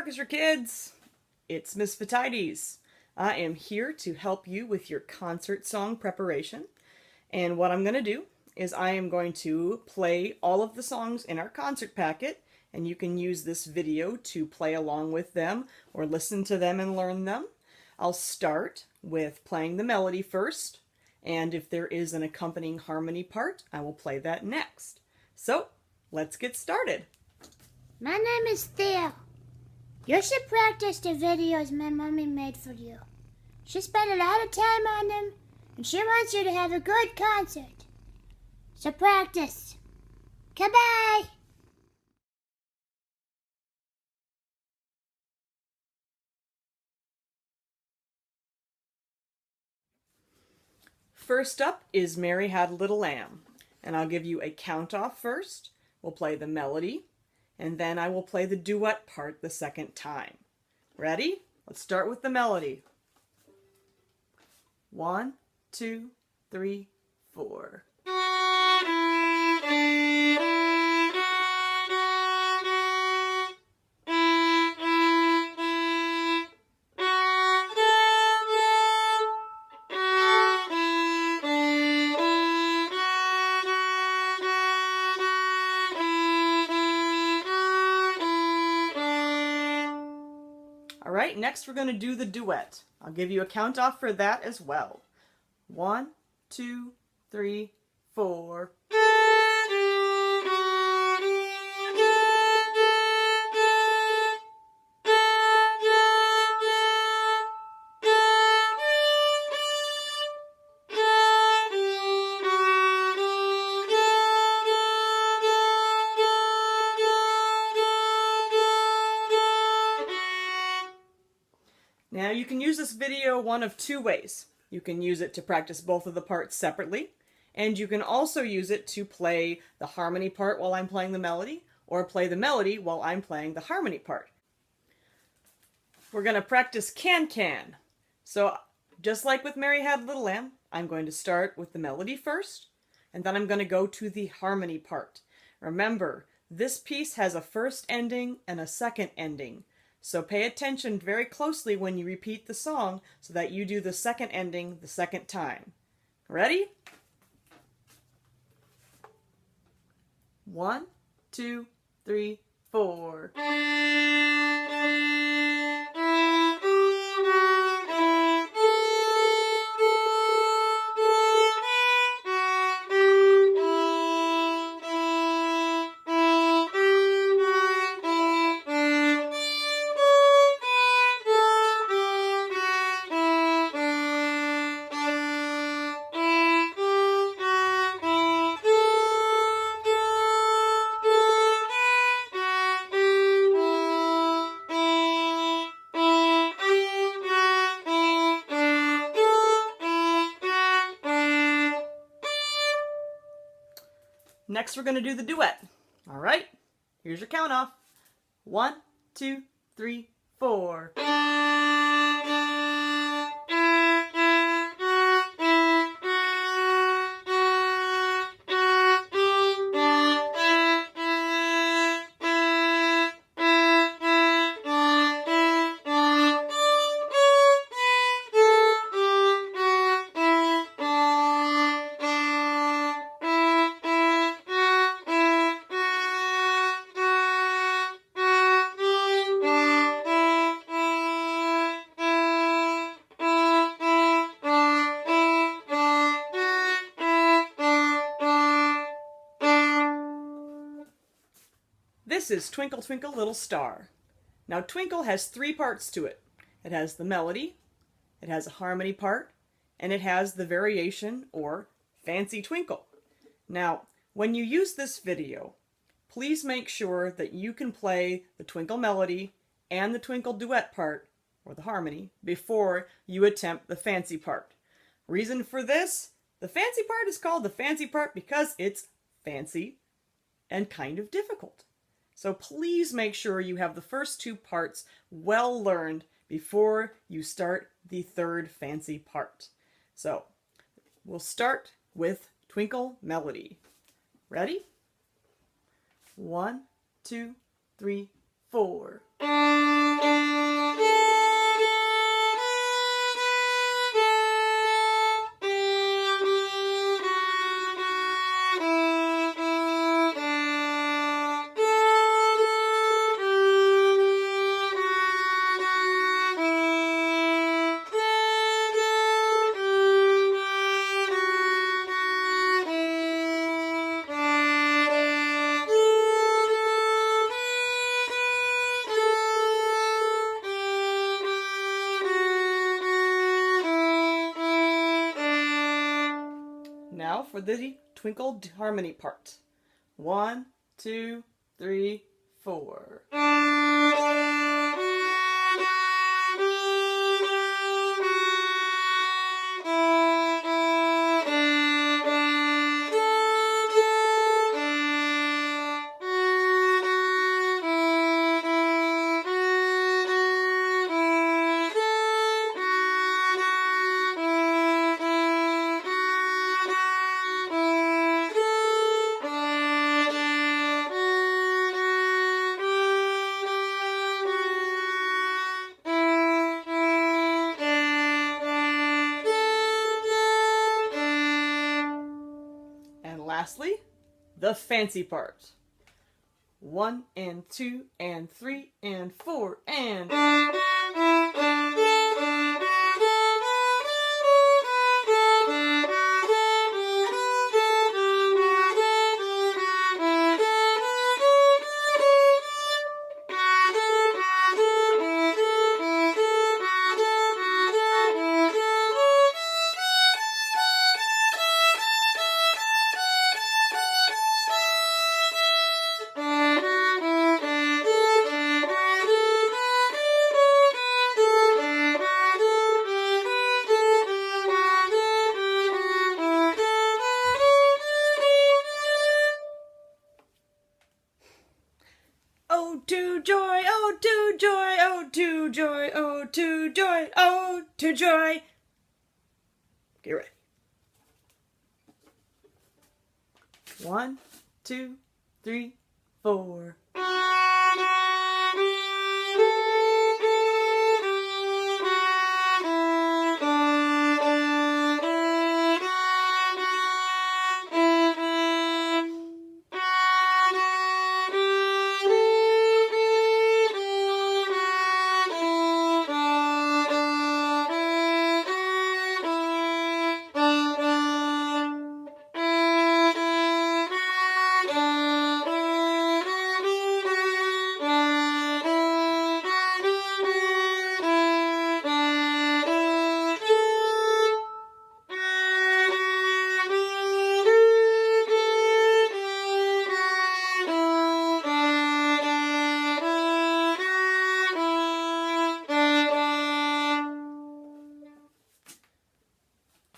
orchestra kids! It's Miss Vitides. I am here to help you with your concert song preparation. And what I'm going to do is I am going to play all of the songs in our concert packet, and you can use this video to play along with them or listen to them and learn them. I'll start with playing the melody first, and if there is an accompanying harmony part, I will play that next. So, let's get started. My name is Theo. You should practice the videos my mommy made for you. She spent a lot of time on them, and she wants you to have a good concert. So practice. Goodbye! First up is Mary Had a Little Lamb, and I'll give you a count off first. We'll play the melody, and then I will play the duet part the second time. Ready? Let's start with the melody. 1, 2, 3, 4. Alright, next we're going to do the duet. I'll give you a count off for that as well. 1, 2, 3, 4. Now you can use this video one of two ways. You can use it to practice both of the parts separately, and you can also use it to play the harmony part while I'm playing the melody, or play the melody while I'm playing the harmony part. We're going to practice can-can. So just like with Mary Had a Little Lamb, I'm going to start with the melody first, and then I'm going to go to the harmony part. Remember, this piece has a first ending and a second ending. So pay attention very closely when you repeat the song so that you do the second ending the second time. Ready? 1, 2, 3, 4. Next, we're going to do the duet. All right, here's your count off. 1, 2, 3, 4. This is Twinkle, Twinkle, Little Star. Now Twinkle has 3 parts to it. It has the melody, it has a harmony part, and it has the variation or fancy twinkle. Now, when you use this video, please make sure that you can play the twinkle melody and the twinkle duet part, or the harmony, before you attempt the fancy part. Reason for this? The fancy part is called the fancy part because it's fancy and kind of difficult. So please make sure you have the first 2 parts well learned before you start the third fancy part. So we'll start with Twinkle Melody. Ready? 1, 2, 3, 4. for the Twinkle harmony part. 1, 2, 3, 4. And lastly, the fancy part. 1 and 2 and 3 and 4 and... Oh, to joy, oh, to joy, oh, to joy, oh, to joy, oh, to joy. Get ready. 1, 2, 3, 4.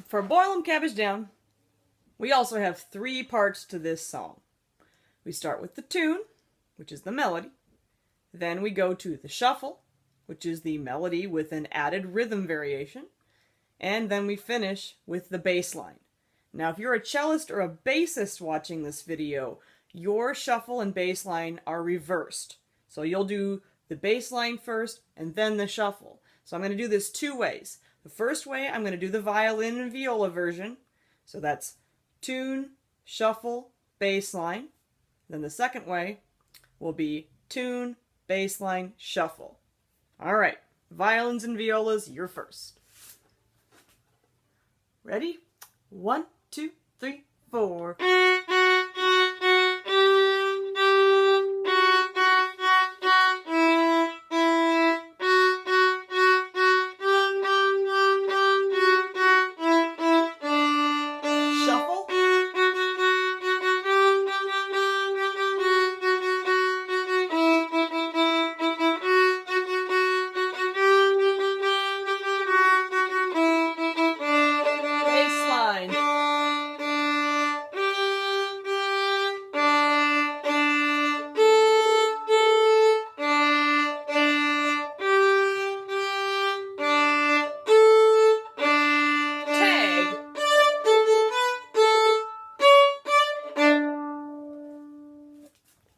For Boil 'em Cabbage Down, we also have 3 parts to this song. We start with the tune, which is the melody. Then we go to the shuffle, which is the melody with an added rhythm variation. And then we finish with the bass line. Now, if you're a cellist or a bassist watching this video, your shuffle and bass line are reversed. So you'll do the bass line first and then the shuffle. So I'm going to do this 2 ways. The first way, I'm going to do the violin and viola version. So that's tune, shuffle, bass line. Then the second way will be tune, bass line, shuffle. All right, violins and violas, you're first. Ready? 1, 2, 3, 4.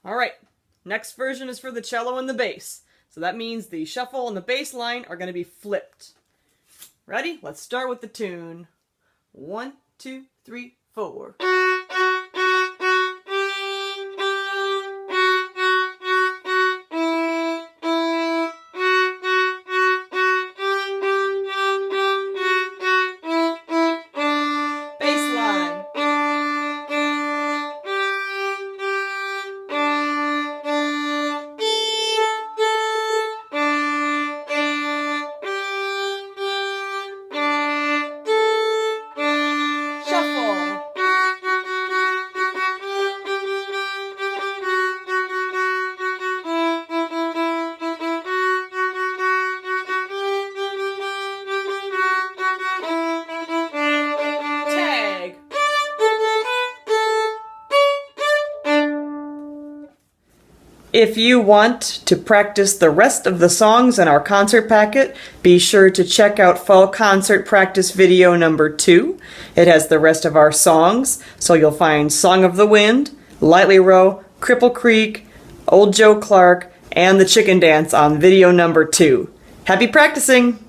Alright, next version is for the cello and the bass. So that means the shuffle and the bass line are going to be flipped. Ready? Let's start with the tune. 1, 2, 3, 4. Shuffle. If you want to practice the rest of the songs in our concert packet, be sure to check out Fall Concert Practice video number 2. It has the rest of our songs, so you'll find Song of the Wind, Lightly Row, Cripple Creek, Old Joe Clark, and the Chicken Dance on video number 2. Happy practicing!